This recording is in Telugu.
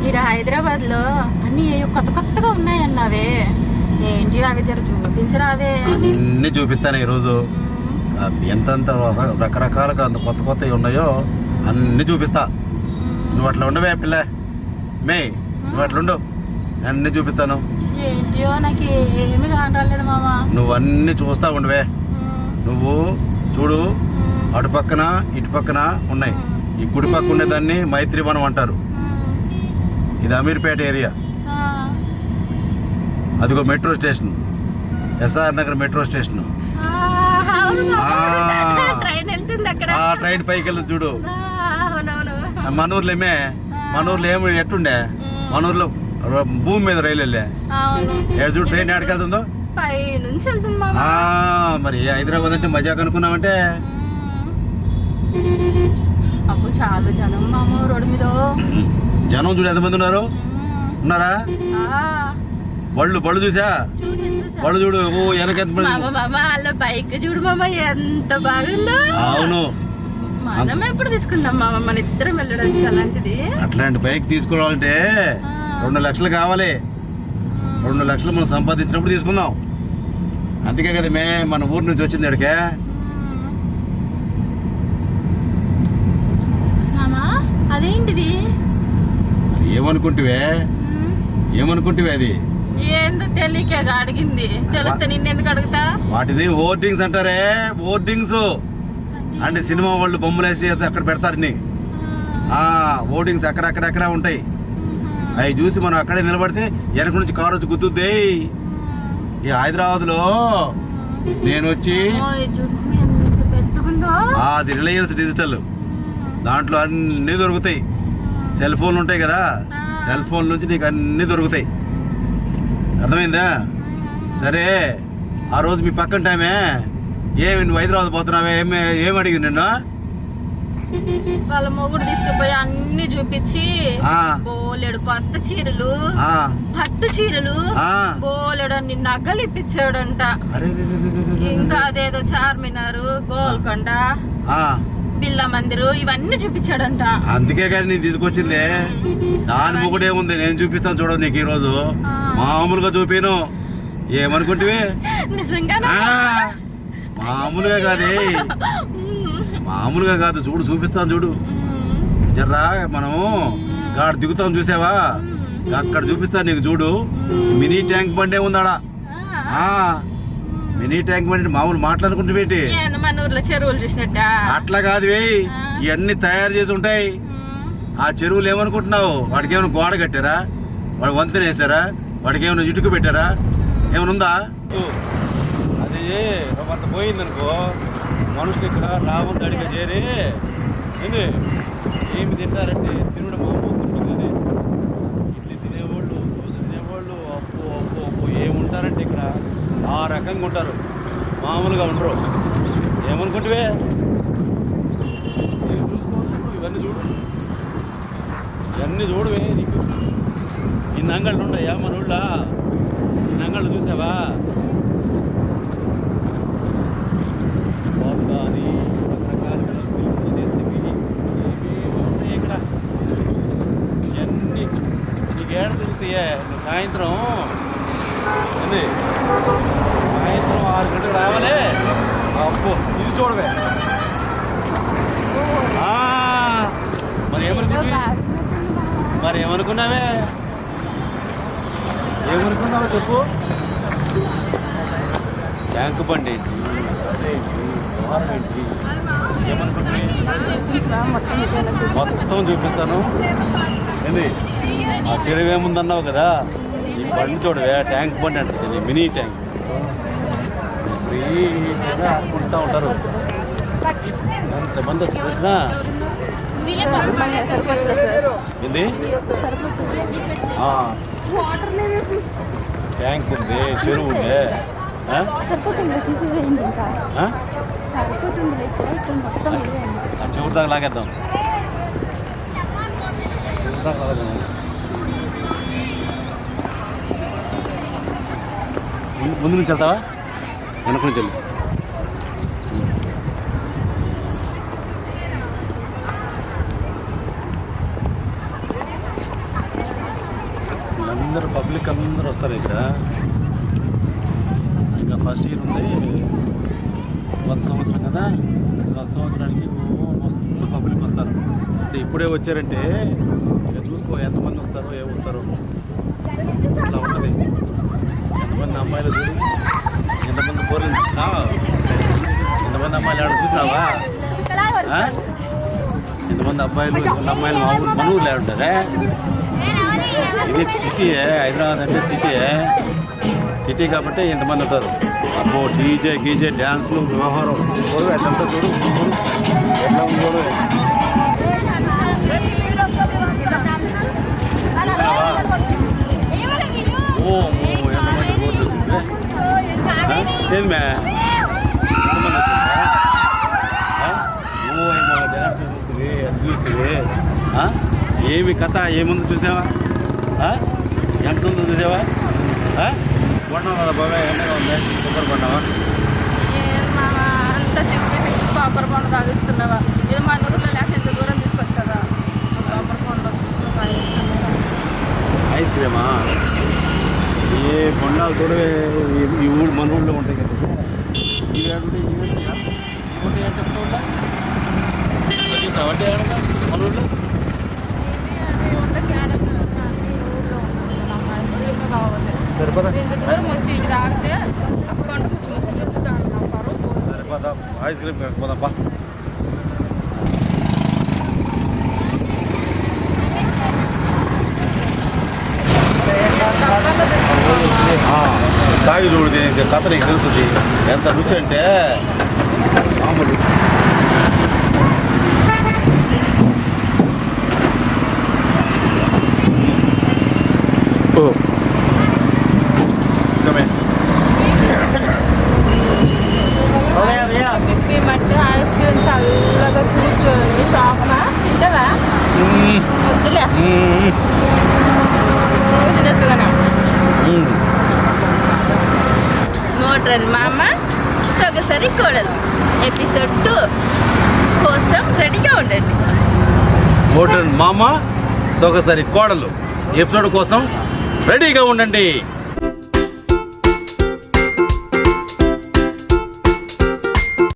మీరు హైదరాబాద్లో అన్నీ కొత్త కొత్తగా ఉన్నాయన్నావే, ఏంటి అవి జర చూపించరాదే? అన్నీ చూపిస్తాను ఈరోజు. ఎంతంత రకరకాలుగా అంత కొత్త కొత్తవి ఉన్నాయో అన్నీ చూపిస్తా. నువ్వు అట్లా ఉండవే పిల్ల, నువ్వు అట్లా ఉండు, అన్నీ చూపిస్తాను. ఏంటియో నాకు ఏమి కానరాలేదు మామ. నువ్వు అన్నీ చూస్తా ఉండవే. నువ్వు చూడు, అటు పక్కన ఇటు పక్కన ఉన్నాయి. ఈ గుడి పక్క ఉండేదాన్ని మైత్రివనం అంటారు. ఇది అమీర్పేట ఏరియా. అదిగో metro station, SR Nagar metro station. Train పైకి వెళ్ళదు చూడు. మన ఊర్లో ఏమి ఎట్టుండే, మన ఊర్లో భూమి మీద రైలు వెళ్ళే చూడు. ట్రైన్ ఎక్కడికి వెళ్తుందో మరి. హైదరాబాద్ అంటే మజాక్ అనుకున్నామంటే అప్పుడు చాలా జనం మామ రోడ్డు మీద. జనం చూడు ఎంతమంది ఉన్నారా? బళ్ళు చూసా, బళ్ళు చూడు వెనక ఎంతమంది. బైక్ చూడు మామ ఎంత బాగుందో. అవును, మనం ఎప్పుడు తీసుకుందాం మామ మన ఇద్దరం వెళ్ళడానికి? అట్లాంటి బైక్ తీసుకోవాలంటే 2 లక్షలు కావాలి. 2 లక్షలు మనం సంపాదించినప్పుడు తీసుకుందాం. అందుకే కదా మన ఊరు నుంచి వచ్చింది ఇక్కడికే. అదేంటిది? ఏమనుకుంటివే అది? ఏందో తెలియక అడిగింది. తెలిస్తే నిన్నెందుకు అడుగుతా? వాటిని హోర్డింగ్స్ అంటారే. హోర్డింగ్స్ అంటే సినిమా వాళ్ళు బొమ్మలు వేసి అక్కడ పెడతారు. హోర్డింగ్స్ అక్కడక్కడ ఉంటాయి. అవి చూసి మనం అక్కడే నిలబడితే వెనక నుంచి కారు వచ్చి గుద్దుద్ది. ఈ హైదరాబాద్లో నేను వచ్చి అది రిలయన్స్ డిజిటల్, దాంట్లో అన్నీ దొరుకుతాయి. సెల్ ఫోన్లు ఉంటాయి కదా, సెల్ ఫోన్ నుంచి నీకు అన్నీ దొరుకుతాయి. అర్థమైందా? సరే, ఆ రోజు మీ పక్కన టైమే నువ్వు హైదరాబాద్ పోతున్నావే, ఏమి అడిగింది నిన్ను? వాళ్ళ మొగుడు తీసుకుపోయి అన్ని చూపించి బోలెడు కొత్త చీరలు, పట్టు చీరలు, బోలెడు అన్ని నగలు ఇప్పించాడంట. ఇంకా అదేదో చార్మినార్, గోల్కొండ, బిర్లా మందిరు ఇవన్నీ చూపించాడంట. అందుకే కానీ నేను తీసుకొచ్చింది. దాని మొగుడే ఉంది, నేను చూపిస్తాను చూడ నీకు ఈ రోజు. మామూలుగా చూపిను, ఏమనుకుంటే నిజంగా మామూలుగా కాదు చూడు, చూపిస్తాను చూడు. జర్రా మనము గాడ దిగుతాం చూసావా, అక్కడ చూపిస్తాను నీకు చూడు. మినీ ట్యాంక్ బండే ఉందాడా. మినీ ట్యాంక్ బండి మామూలు మాట్లాడుకుంటే అట్లా కాదు, ఇవన్నీ తయారు చేసి ఉంటాయి. ఆ చెరువులు ఏమనుకుంటున్నావు? వాడికి ఏమైనా గోడ కట్టారా? వాడు వంతెన వేసారా? వాడికి ఏమైనా ఇటుక పెట్టారా? ఏమైనా ఉందా? అది అంత పోయిందనుకో, మనుషులు ఇక్కడ రావణ్ అడిగా చేరి ఏమి తింటారంటే తినడం మామూలు కానీ ఇడ్లీ తినేవాళ్ళు, దోశ తినేవాళ్ళు, అప్పు ఏముంటారంటే ఇక్కడ ఆ రకంగా ఉంటారు, మామూలుగా ఉండరు. ఏమనుకుంటే ఇవన్నీ చూడవే. నీకు ఇన్ని అంగళ్ళు ఉన్నాయా మన ఊళ్ళో? ఇన్ని అంగళ్ళు చూసావా? ఏడ తిరుగుతాయే సాయంత్రం 6 గంటలకు రావాలి. అప్పు ఇది చూడవే. మరి ఏమనుకున్నావే? ఏమనుకున్నావో చెప్పు. ట్యాంక్ బండి ఏంటి, ఏమనుకుంటే మొత్తం చూపిస్తాను. ఏంది ఆ చెరువు ఏముందన్నావు కదా, ఈ బండి చూడవే, ట్యాంక్ బండి అంటారు, మినీ ట్యాంక్. ఫ్రీగా ఆడుకుంటూ ఉంటారు. ఎంతమంది వస్తుంది తెలిసిన? ఏంది ట్యాంక్ ఉంది, చెరువు ఉండే. చివరి దాకా లాగేద్దాం. ముందు నుంచి వెళ్తావా? వెనక నుంచి వెళ్ళు. అందరూ పబ్లిక్ అందరూ వస్తారు ఇక్కడ. ఇంకా ఫస్ట్ ఇయర్ ఉంది, కొత్త సంవత్సరం కదా, కొత్త సంవత్సరానికి మస్తు పబ్లిక్ వస్తారు. ఇప్పుడే వచ్చారంటే ఇక చూసుకో ఎంతమంది వస్తారో ఏమొస్తారో అట్లా ఉంటుంది. ఎంతమంది అమ్మాయిలు చూడు, ఎంతమంది పోరు, ఎంతమంది అమ్మాయిలు ఆడ చూసావా? ఎంతమంది అబ్బాయిలు, ఎంతమంది అమ్మాయిలు మన ఊర్లో ఉంటారే. ఇది సిటీయే, హైదరాబాద్ అంటే సిటీయే, సిటీ కాబట్టి ఇంతమంది ఉంటారు. అబ్బో డీజే గీజే డ్యాన్స్లు వ్యవహారం చూడు, ఎంతంతా చూడు ఎట్లా ఉందో. ఓ ఎంతమంది రోడ్లు వచ్చింది. ఏమి ఎంతమంది వచ్చిందా? ఓ ఏమో డ్యాన్స్ చూస్తుంది, అది చూస్తుంది. ఏమి కథ ఏముందో చూసావా? ఎంత ఉందో చూసావా? కొన్నావు కదా బాబాయ్, ఎంతగా ఉంది? కొబ్బరి కొన్నావా? అంతా చెప్పి కొబ్బరి కొండ తాగిస్తున్నావా? ఇది మన ఊర్లో లేక ఎంత దూరం తీసుకొచ్చారా? కొబ్బరి కొండ ఐస్ క్రీమా? ఏ కొండాలు కూడా ఈ ఊరు మన ఊళ్ళో ఉంటాయి కదా. ఇవి అంటే చూసావంటే మన ఊళ్ళో సరిపోదా? ఐస్ క్రీమ్ పోదాంపా. తాగి చూడు, దీనికి కథ నీకు తెలుస్తుంది ఎంత రుచి అంటే మామూలు. మట్టి ఐస్ క్రీమ్ చల్లగా కూర్చొని షాప్మా తింటావా? వద్దులే తినేస్తున్నా. మోడ్రన్ మామ సొగసరి కోడలు ఎపిసోడ్ 2 కోసం రెడీగా ఉండండి. మోడ్రన్ మామ సొగసరి కోడలు ఎపిసోడ్ కోసం రెడీగా ఉండండి.